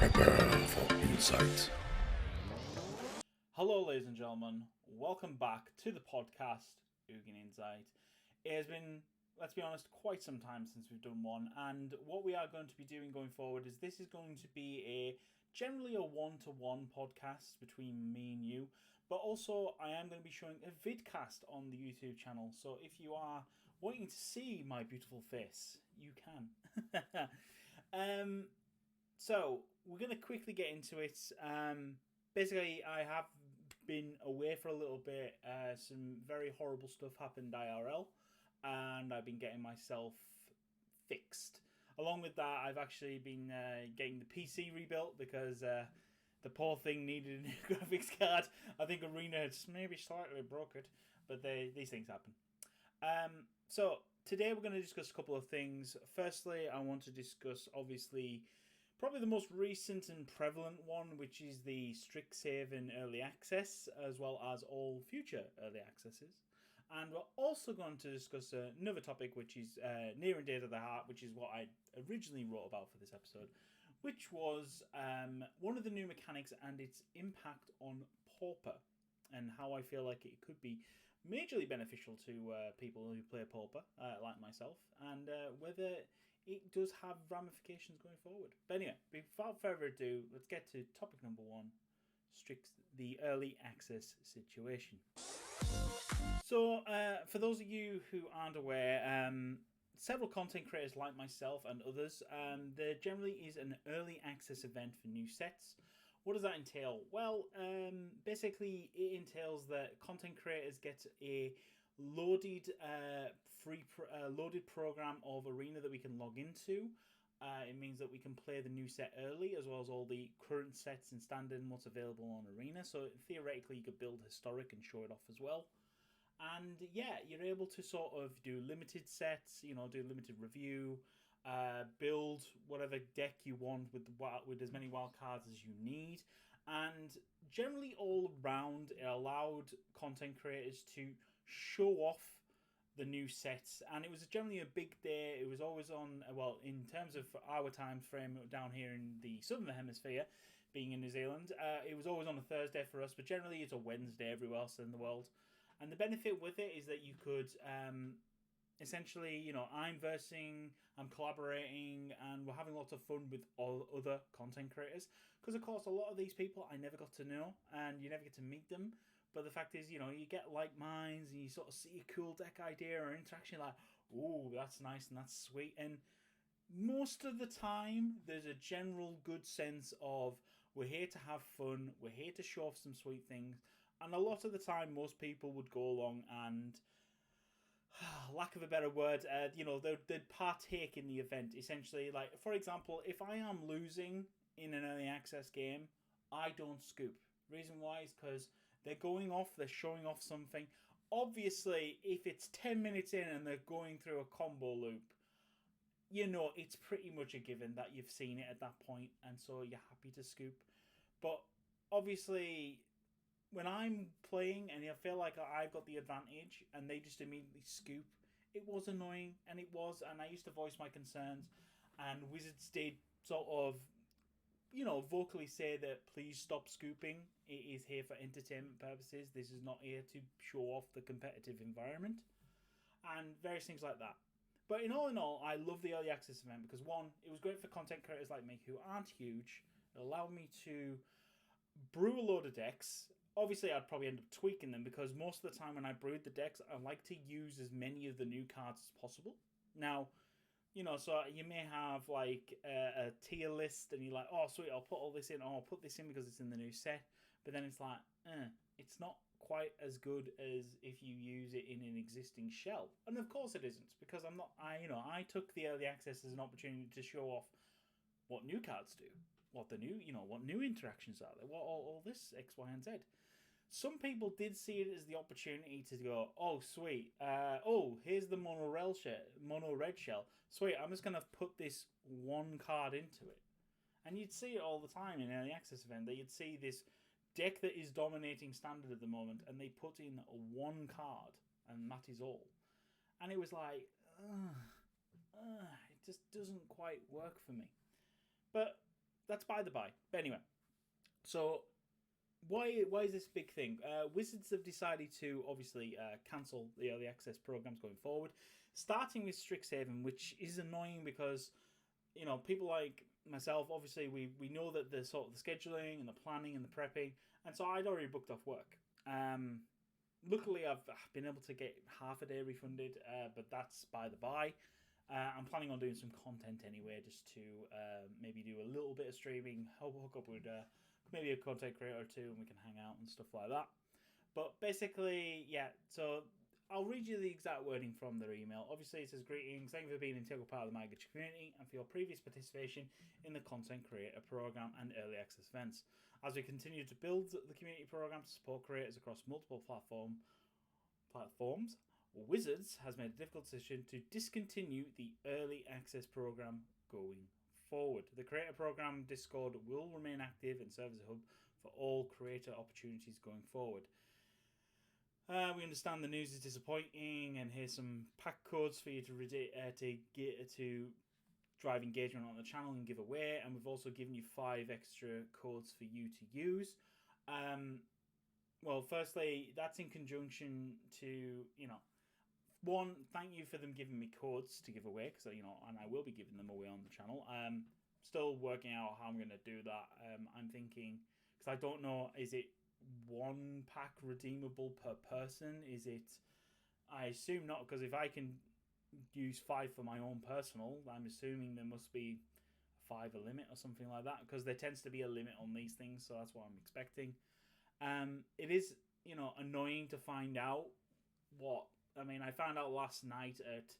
Prepare for insight. Hello, ladies and gentlemen. Welcome back to the podcast, Ugin Insight. It has been, let's be honest, quite some time since we've done one, and what we are going to be doing going forward is this is going to be generally a one-to-one podcast between me and you, but also I am going to be showing a vidcast on the YouTube channel, so if you are wanting to see my beautiful face, you can. So, we're going to quickly get into it. Basically, I have been away for a little bit. Some very horrible stuff happened IRL, and I've been getting myself fixed. Along with that, I've actually been getting the PC rebuilt because the poor thing needed a new graphics card. I think Arena had maybe slightly broke it, but these things happen. So today we're going to discuss a couple of things. Firstly, I want to discuss, obviously, probably the most recent and prevalent one, which is the strict save and early access, as well as all future early accesses. And we're also going to discuss another topic which is near and dear to the heart, which is what I originally wrote about for this episode, which was one of the new mechanics and its impact on Pauper, and how I feel like it could be majorly beneficial to people who play Pauper, like myself, and whether it does have ramifications going forward. But anyway, without further ado, let's get to topic number one, the early access situation. So, for those of you who aren't aware, several content creators like myself and others, there generally is an early access event for new sets. What does that entail? Well, basically it entails that content creators get a loaded loaded program of Arena that we can log into. It means that we can play the new set early, as well as all the current sets in standard and what's available on Arena. So theoretically you could build historic and show it off as well. And yeah, you're able to sort of do limited sets, do limited review, build whatever deck you want with as many wild cards as you need. And generally all around, it allowed content creators to show off the new sets, and it was generally a big day. It was always on, well, in terms of our time frame down here in the southern hemisphere, being in New Zealand, it was always on a Thursday for us, but generally it's a Wednesday everywhere else in the world. And the benefit with it is that you could essentially, I'm collaborating, and we're having lots of fun with all other content creators, because of course a lot of these people I never got to know, and you never get to meet them. But the fact is, you get like minds, and you sort of see a cool deck idea or interaction, like, ooh, that's nice and that's sweet. And most of the time, there's a general good sense of, we're here to have fun, we're here to show off some sweet things. And a lot of the time, most people would go along and, lack of a better word, they'd partake in the event. Essentially, like, for example, if I am losing in an early access game, I don't scoop. Reason why is because they're showing off something. Obviously, if it's 10 minutes in and they're going through a combo loop, it's pretty much a given that you've seen it at that point, and so you're happy to scoop. But obviously, when I'm playing and I feel like I've got the advantage and they just immediately scoop, it was annoying, and I used to voice my concerns, and Wizards did sort of, vocally say that please stop scooping. It is here for entertainment purposes. This is not here to show off the competitive environment, and various things like that. But in all, I love the early access event because, one, it was great for content creators like me who aren't huge. It allowed me to brew a load of decks. Obviously, I'd probably end up tweaking them because most of the time when I brewed the decks, I like to use as many of the new cards as possible. Now, so you may have like a tier list, and you're like, oh, sweet, I'll put all this in. Oh, I'll put this in because it's in the new set. But then it's like, it's not quite as good as if you use it in an existing shell. And of course it isn't, because I took the early access as an opportunity to show off what new cards do, what new interactions are there, what all this X, Y, and Z. Some people did see it as the opportunity to go, oh, sweet, here's the mono red shell. Sweet, I'm just going to put this one card into it. And you'd see it all the time in early access event, that you'd see this deck that is dominating standard at the moment, and they put in one card, and that is all. And it was like, it just doesn't quite work for me. But that's by the by. But anyway, so why is this big thing? Wizards have decided to obviously cancel the early access programs going forward, starting with Strixhaven, which is annoying because people like myself, obviously we know that the sort of the scheduling and the planning and the prepping, and so I'd already booked off work. Luckily, I've been able to get half a day refunded, but that's by the by. I'm planning on doing some content anyway, just to maybe do a little bit of streaming, hook up with maybe a content creator or two, and we can hang out and stuff like that. But basically, yeah, so I'll read you the exact wording from their email. Obviously, it says, "Greetings, thank you for being an integral part of the MyGitch community and for your previous participation in the Content Creator Program and Early Access events. As we continue to build the community program to support creators across multiple platforms, Wizards has made a difficult decision to discontinue the Early Access Program going forward. The Creator Program Discord will remain active and serve as a hub for all creator opportunities going forward. We understand the news is disappointing, and here's some pack codes for you to drive engagement on the channel and give away. And we've also given you 5 extra codes for you to use. Well, firstly, that's in conjunction to one, thank you for them giving me codes to give away, because and I will be giving them away on the channel. Still working out how I'm going to do that. I'm thinking, because I don't know, is it 1 pack redeemable per person? Is it? I assume not, because if I can use 5 for my own personal, I'm assuming there must be 5 a limit or something like that, because there tends to be a limit on these things, so that's what I'm expecting. It is annoying to find out what. I mean, I found out last night at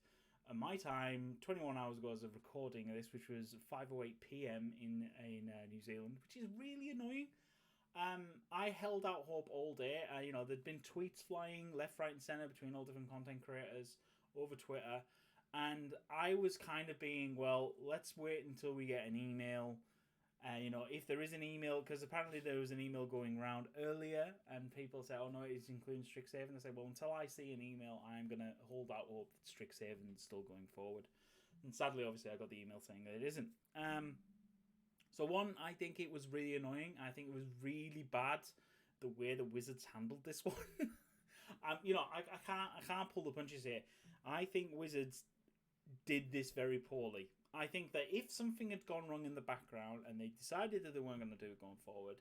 my time, 21 hours ago as of recording of this, which was 5:08 p.m. in New Zealand, which is really annoying. I held out hope all day. There'd been tweets flying left, right, and center between all different content creators over Twitter, and I was kind of being, well, let's wait until we get an email. If there is an email, because apparently there was an email going around earlier, and people say, oh no, it's including Strixhaven. I say, well, until I see an email, I'm going to hold out hope that Strixhaven is still going forward. And sadly, obviously, I got the email saying that it isn't. So one, I think it was really annoying. I think it was really bad the way the Wizards handled this one. I can't pull the punches here. I think Wizards did this very poorly. I think that if something had gone wrong in the background and they decided that they weren't going to do it going forward,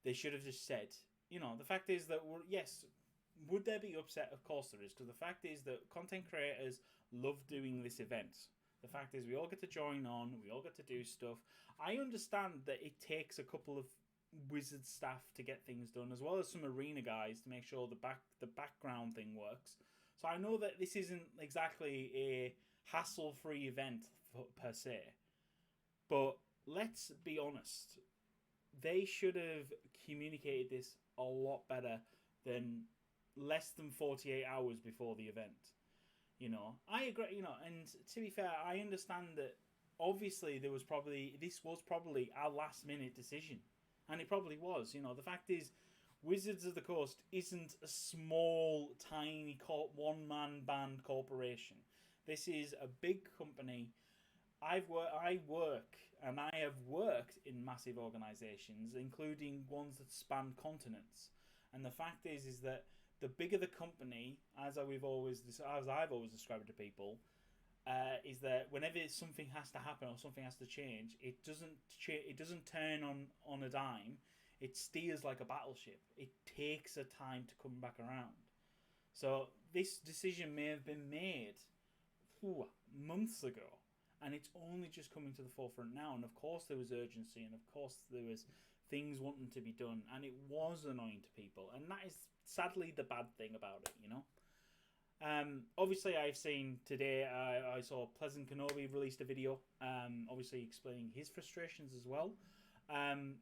they should have just said, the fact is that, yes, would there be upset? Of course there is, because the fact is that content creators love doing this event. The fact is we all get to join on, we all get to do stuff. I understand that it takes a couple of Wizard staff to get things done, as well as some arena guys to make sure the background thing works. So I know that this isn't exactly a hassle-free event per se, but let's be honest, they should have communicated this a lot better than less than 48 hours before the event. I agree, and to be fair, I understand that obviously this was probably our last minute decision, and it probably was. The fact is, Wizards of the Coast isn't a small, tiny one-man band corporation. This is a big company. I work and I have worked in massive organisations, including ones that span continents. And the fact is that the bigger the company, as I've always described it to people, is that whenever something has to happen or something has to change, it doesn't turn on a dime. It steers like a battleship. It takes a time to come back around. So this decision may have been made months ago, and it's only just coming to the forefront now. And of course there was urgency, and of course there was things wanting to be done, and it was annoying to people, and that is sadly the bad thing about it. Obviously I've seen today, I saw Pleasant Kenobi released a video, obviously explaining his frustrations as well.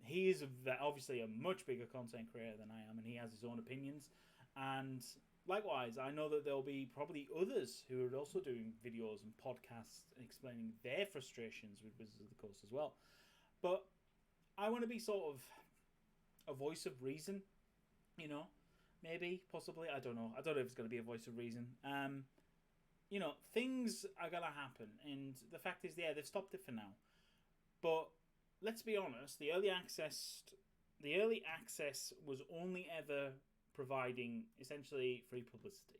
He is obviously a much bigger content creator than I am, and he has his own opinions. And likewise, I know that there'll be probably others who are also doing videos and podcasts explaining their frustrations with Wizards of the Coast as well. But I want to be sort of a voice of reason, maybe, possibly. I don't know if it's going to be a voice of reason. Things are going to happen, and the fact is, they've stopped it for now. But let's be honest, the early access was only ever providing essentially free publicity.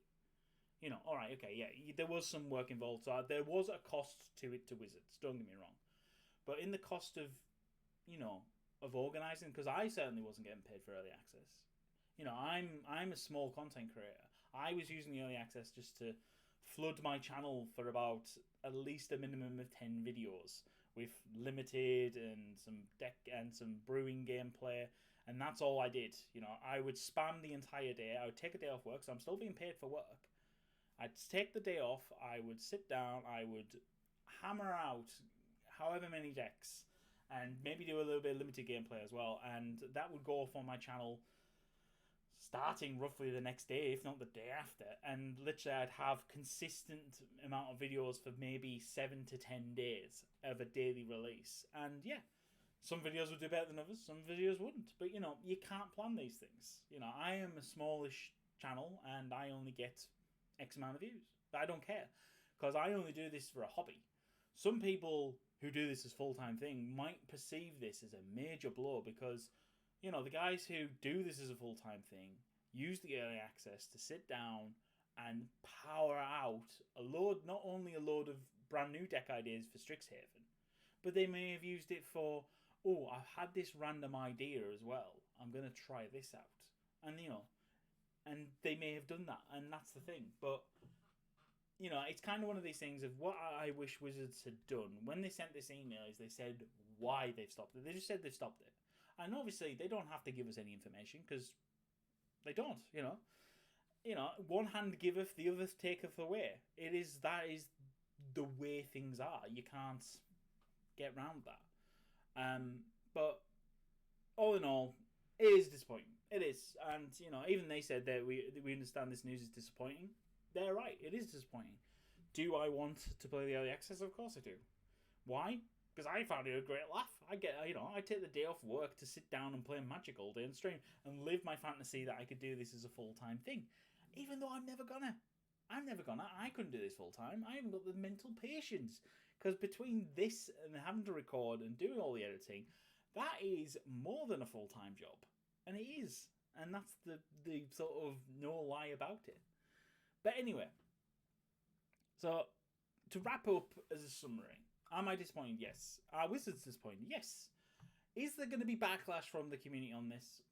All right, okay, yeah, there was some work involved, so there was a cost to it to Wizards. Don't get me wrong, but in the cost of, of organizing, because I certainly wasn't getting paid for early access. I'm a small content creator. I was using the early access just to flood my channel for about at least a minimum of 10 videos with limited and some deck and some brewing gameplay, and that's all I did. I would spam the entire day. I would take a day off work, so I'm still being paid for work. I'd take the day off, I would sit down, I would hammer out however many decks, and maybe do a little bit of limited gameplay as well, and that would go off on my channel starting roughly the next day, if not the day after, and literally I'd have consistent amount of videos for maybe 7 to 10 days of a daily release. And yeah, some videos would do better than others, some videos wouldn't, but you can't plan these things. I am a smallish channel and I only get X amount of views. But I don't care, because I only do this for a hobby. Some people who do this as full-time thing might perceive this as a major blow, because the guys who do this as a full-time thing use the early access to sit down and power out not only a load of brand new deck ideas for Strixhaven, but they may have used it for, I've had this random idea as well, I'm going to try this out. And, and they may have done that, and that's the thing. But, it's kind of one of these things of what I wish Wizards had done. When they sent this email, is they said why they've stopped it. They just said they've stopped it. And obviously, they don't have to give us any information, because they don't, one hand giveth, the other taketh away. That is the way things are. You can't get round that. But all in all, it is disappointing. It is. And, even they said that we understand this news is disappointing. They're right. It is disappointing. Do I want to play the early access? Of course I do. Why? Because I found it a great laugh. I take the day off work to sit down and play Magic all day and stream and live my fantasy that I could do this as a full-time thing. Even though I'm never gonna. I couldn't do this full-time. I haven't got the mental patience. Because between this and having to record and doing all the editing, that is more than a full-time job. And it is. And that's the sort of no lie about it. But anyway. So, to wrap up as a summary. Am I disappointed? Yes. Are Wizards disappointed? Yes. Is there going to be backlash from the community on this?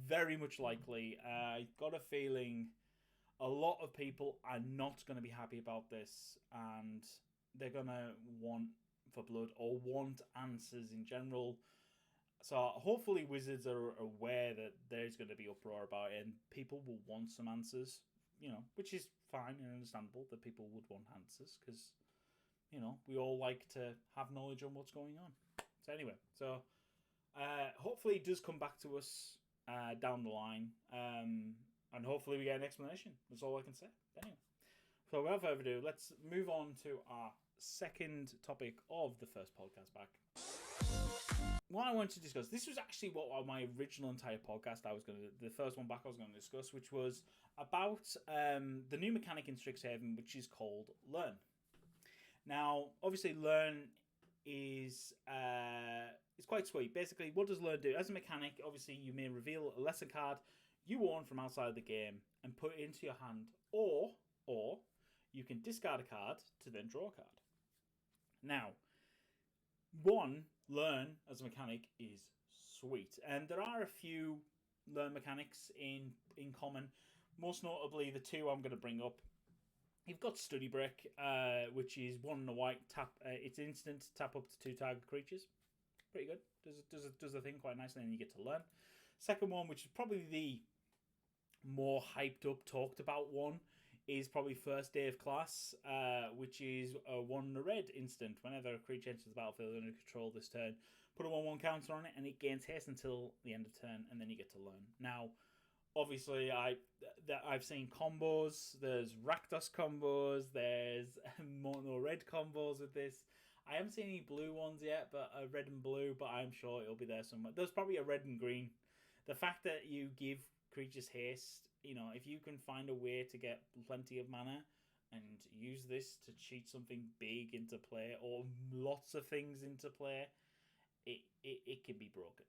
Very much likely. I got a feeling a lot of people are not going to be happy about this, and they're going to want for blood or want answers in general. So hopefully Wizards are aware that there's going to be uproar about it, and people will want some answers, which is fine and understandable that people would want answers, because we all like to have knowledge on what's going on. So anyway, hopefully it does come back to us down the line, and hopefully we get an explanation. That's all I can say. Anyway, so without further ado, let's move on to our second topic of the first podcast back. What I wanted to discuss, this was actually what my original entire podcast the first one back I was going to discuss, which was about the new mechanic in Strixhaven, which is called Learn. Now, obviously, Learn is quite sweet. Basically, what does Learn do? As a mechanic, obviously, you may reveal a lesson card you own from outside the game and put it into your hand, or you can discard a card to then draw a card. Now, Learn as a mechanic is sweet, and there are a few Learn mechanics in common. Most notably, the two I'm going to bring up. You've got Study Break, which is 1 and a white tap. It's instant, tap up to 2 target creatures. Pretty good. Does the thing quite nicely, and you get to learn. Second one, which is probably the more hyped up, talked about one, is probably First Day of Class, which is a 1 and a red instant. Whenever a creature enters the battlefield under control this turn, put a 1/1 counter on it, and it gains haste until the end of turn, and then you get to learn. Now, obviously, I've seen combos. There's Rakdos combos. There's mono red combos with this. I haven't seen any blue ones yet, but red and blue. But I'm sure it'll be there somewhere. There's probably a red and green. The fact that you give creatures haste, if you can find a way to get plenty of mana and use this to cheat something big into play or lots of things into play, it can be broken.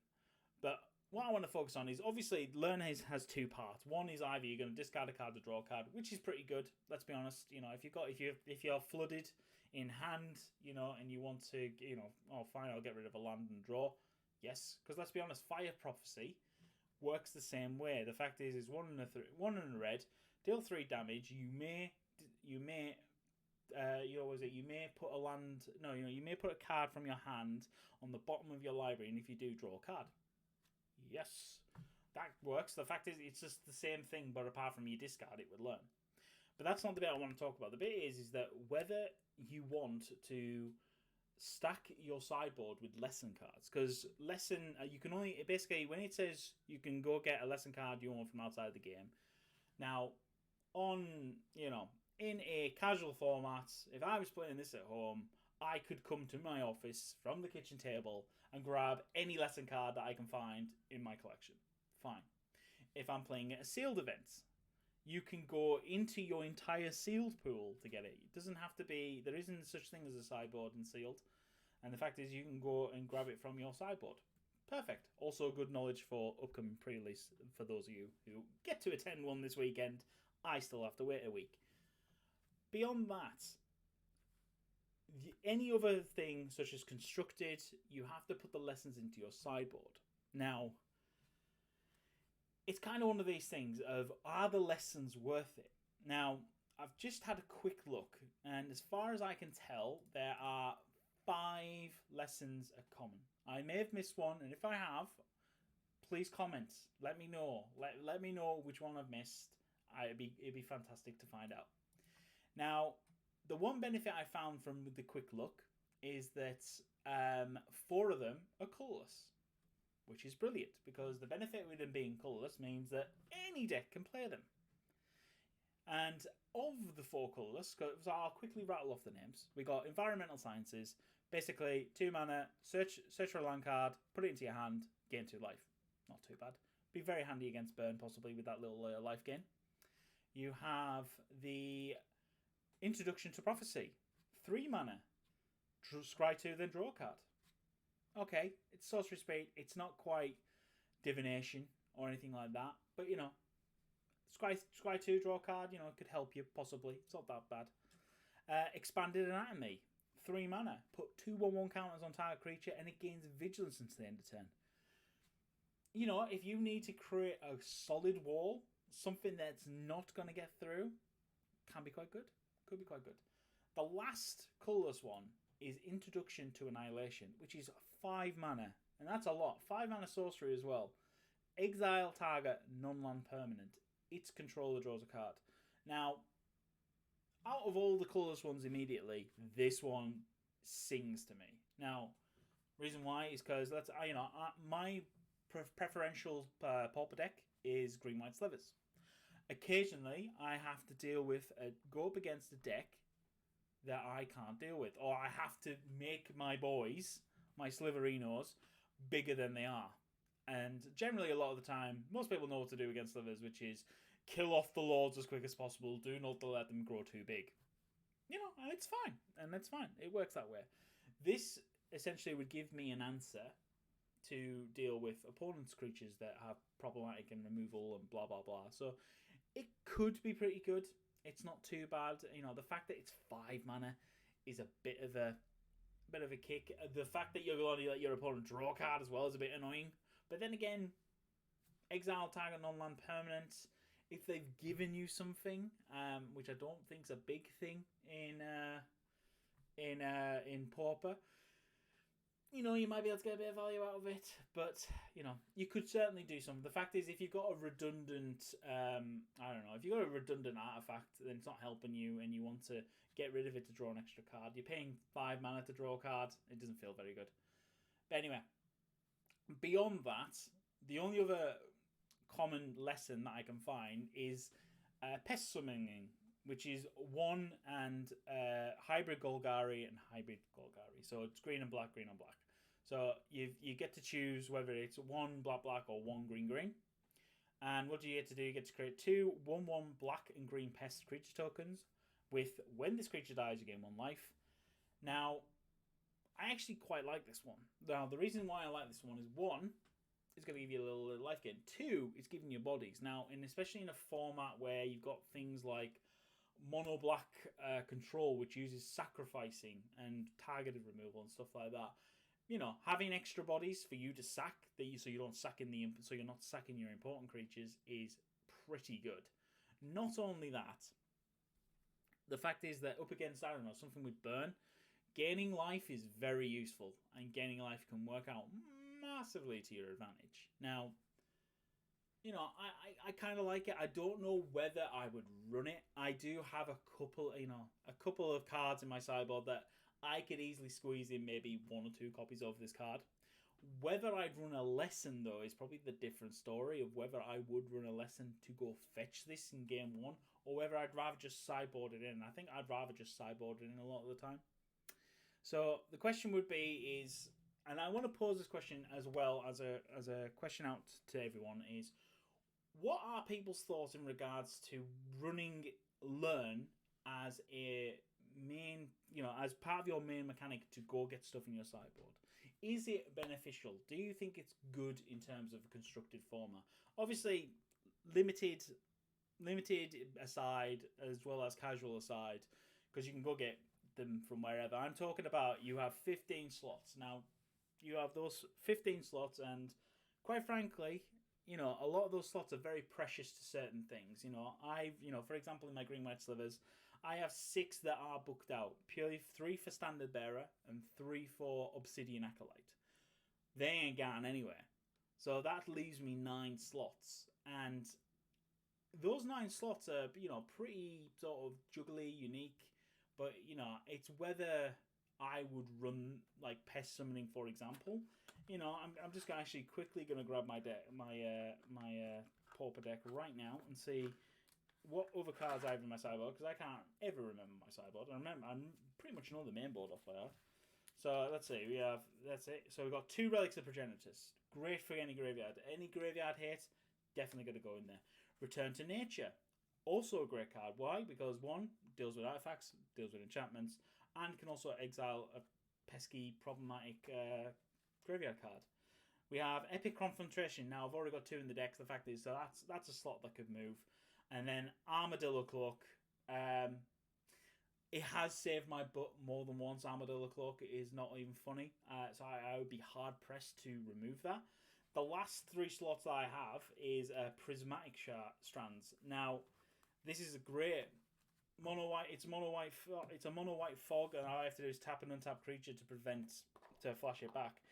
But what I want to focus on is obviously learn has two parts. One is either you're going to discard a card to draw a card, which is pretty good. Let's be honest. If you're flooded in hand, and you want to, oh fine, I'll get rid of a land and draw. Yes, because let's be honest, Fire Prophecy works the same way. The fact is one in a red, deal 3 damage. You may put a land. No, you may put a card from your hand on the bottom of your library, and if you do, draw a card. Yes, that works. The fact is, it's just the same thing, but apart from you discard it with learn. But that's not the bit I want to talk about. The bit is that whether you want to stack your sideboard with lesson cards, because lesson you can only basically when it says you can go get a lesson card you want from outside the game. Now, in a casual format, if I was playing this at home, I could come to my office from the kitchen table and grab any lesson card that I can find in my collection. Fine. If I'm playing at a sealed event, you can go into your entire sealed pool to get it. It doesn't have to be... There isn't such thing as a sideboard in sealed. And the fact is you can go and grab it from your sideboard. Perfect. Also good knowledge for upcoming pre-release for those of you who get to attend one this weekend. I still have to wait a week. Beyond that, any other thing such as constructed, you have to put the lessons into your sideboard. Now, it's kind of one of these things of, are the lessons worth it? Now, I've just had a quick look, and as far as I can tell, there are 5 lessons are common. I may have missed one, and if I have, please comment. Let me know. Let me know which one I've missed. It'd be fantastic to find out. Now, the one benefit I found from the quick look is that 4 of them are colourless, which is brilliant, because the benefit with them being colourless means that any deck can play them. And of the 4 colourless, so I'll quickly rattle off the names. We got Environmental Sciences, basically 2 mana, search for a land card, put it into your hand, gain 2 life. Not too bad. Be very handy against burn, possibly, with that little life gain. You have the Introduction to Prophecy, 3 mana, scry 2, then draw a card. Okay, it's sorcery speed. It's not quite divination or anything like that, but scry 2, draw a card. It could help you possibly. It's not that bad. Expanded Anatomy, 3 mana, put 2/1/1 counters on target creature, and it gains vigilance until the end of turn. If you need to create a solid wall, something that's not going to get through, can be quite good. Could be quite good. The last colourless one is Introduction to Annihilation, which is 5 mana, and that's a lot. 5 mana sorcery as well. Exile target non-land permanent. Its controller draws a card. Now, out of all the colourless ones immediately, this one sings to me. Now, reason why is because my preferential pauper deck is green-white slivers. Occasionally, I have to deal with go up against a deck that I can't deal with, or I have to make my boys, my sliverinos, bigger than they are. And generally, a lot of the time, most people know what to do against slivers, which is kill off the lords as quick as possible. Do not let them grow too big. And it's fine, and that's fine. It works that way. This essentially would give me an answer to deal with opponents' creatures that have problematic and removal and blah blah blah. So it could be pretty good. It's not too bad. The fact that it's 5 mana is a bit of a kick. The fact that you're going to let your opponent draw a card as well is a bit annoying. But then again, exile target non-land permanent. If they've given you something, which I don't think is a big thing in Pauper, you might be able to get a bit of value out of it. But you could certainly do something. The fact is, if you've got a redundant, if you've got a redundant artifact, then it's not helping you, and you want to get rid of it to draw an extra card. You're paying 5 mana to draw a card. It doesn't feel very good. But anyway, beyond that, the only other common lesson that I can find is Pest Swimming, which is 1 and hybrid Golgari and hybrid Golgari. So it's green and black, green and black. So you get to choose whether it's 1 black black or 1 green green. And what do you get to do? You get to create 2 1/1 black and green pest creature tokens with, when this creature dies, you gain 1 life. Now, I actually quite like this one. Now, the reason why I like this one is, one, it's going to give you a little life gain. Two, it's giving you bodies. Now, especially in a format where you've got things like mono black control, which uses sacrificing and targeted removal and stuff like that. Having extra bodies for you to sack, so you're not sacking your important creatures, is pretty good. Not only that, the fact is that up against, I don't know, something with burn, gaining life is very useful, and gaining life can work out massively to your advantage. Now, I kind of like it. I don't know whether I would run it. I do have a couple of cards in my sideboard that I could easily squeeze in maybe 1 or 2 copies of this card. Whether I'd run a lesson, though, is probably the different story of whether I would run a lesson to go fetch this in game 1, or whether I'd rather just sideboard it in. I think I'd rather just sideboard it in a lot of the time. So the question would be is, and I want to pose this question as well as a question out to everyone, is what are people's thoughts in regards to running Learn as a main, as part of your main mechanic to go get stuff in your sideboard? Is it beneficial? Do you think it's good in terms of a constructed format? Obviously, limited aside, as well as casual aside, because you can go get them from wherever. I'm talking about you have 15 slots. Now, you have those 15 slots, and quite frankly, a lot of those slots are very precious to certain things. For example, in my Green White Slivers, I have 6 that are booked out. Purely 3 for Standard Bearer and 3 for Obsidian Acolyte. They ain't gone anywhere. So that leaves me 9 slots. And those 9 slots are, pretty sort of juggly, unique. But, it's whether I would run, like, Pest Summoning, for example. I'm just actually quickly going to grab my deck, my Pauper deck right now and see what other cards I have in my sideboard, because I can't ever remember my sideboard. I pretty much know the main board off by heart. So let's see, that's it. So we've got 2 Relics of Progenitus. Great for any graveyard. Any graveyard hit, definitely going to go in there. Return to Nature. Also a great card. Why? Because 1, deals with artifacts, deals with enchantments, and can also exile a pesky, problematic graveyard card. We have Epic Confrontation. Now, I've already got 2 in the deck. The fact is, so that's a slot that could move. And then Armadillo Cloak. It has saved my butt more than once. Armadillo Cloak is not even funny. So I would be hard-pressed to remove that. The last 3 slots that I have is Prismatic Strands. Now, this is a great mono white. It's a mono white fog, and all I have to do is tap an untapped creature to flash it back.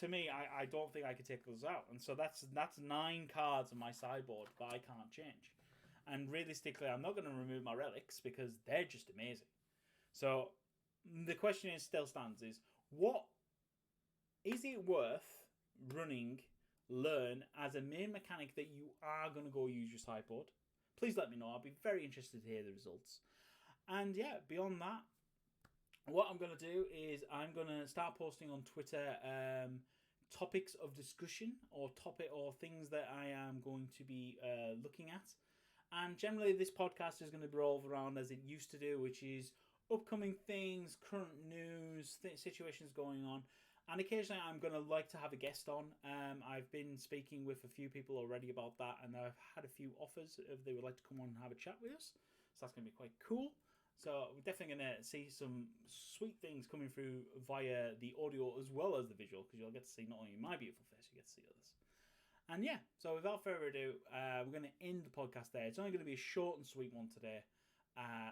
To me, I don't think I could take those out, and so that's 9 cards on my sideboard that I can't change. And realistically, I'm not going to remove my relics because they're just amazing. So the question still stands: is it worth running Learn as a main mechanic that you are going to go use your sideboard? Please let me know. I'll be very interested to hear the results. And yeah, beyond that, what I'm going to do is I'm going to start posting on Twitter topics of discussion or things that I am going to be looking at. And generally, this podcast is going to revolve around as it used to do, which is upcoming things, current news, situations going on. And occasionally, I'm going to like to have a guest on. I've been speaking with a few people already about that, and I've had a few offers if they would like to come on and have a chat with us. So that's going to be quite cool. So we're definitely going to see some sweet things coming through via the audio as well as the visual, because you'll get to see not only my beautiful face, you get to see others. And yeah, so without further ado, we're going to end the podcast there. It's only going to be a short and sweet one today,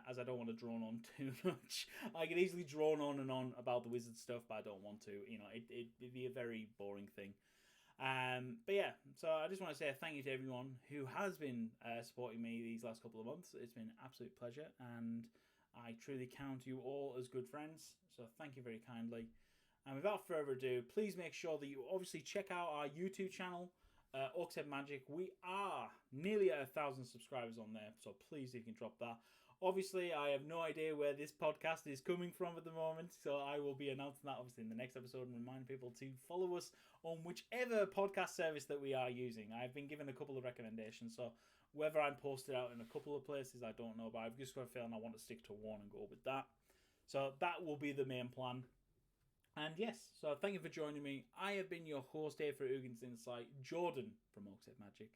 as I don't want to drone on too much. I could easily drone on and on about the wizard stuff, but I don't want to. It'd be a very boring thing. But yeah, so I just want to say thank you to everyone who has been supporting me these last couple of months. It's been an absolute pleasure, and I truly count you all as good friends. So thank you very kindly. And without further ado, please make sure that you obviously check out our YouTube channel, Orcshead Magic. We are nearly at 1,000 subscribers on there, so please, you can drop that. Obviously, I have no idea where this podcast is coming from at the moment, so I will be announcing that obviously in the next episode and remind people to follow us on whichever podcast service that we are using. I've been given a couple of recommendations, so whether I'm posted out in a couple of places, I don't know, but I've just got a feeling I want to stick to one and go with that. So that will be the main plan. And yes, so thank you for joining me. I have been your host here for Ugins Insight, Jordan from Oakset Magic.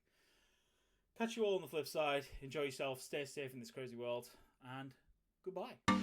Catch you all on the flip side. Enjoy yourself. Stay safe in this crazy world. And goodbye.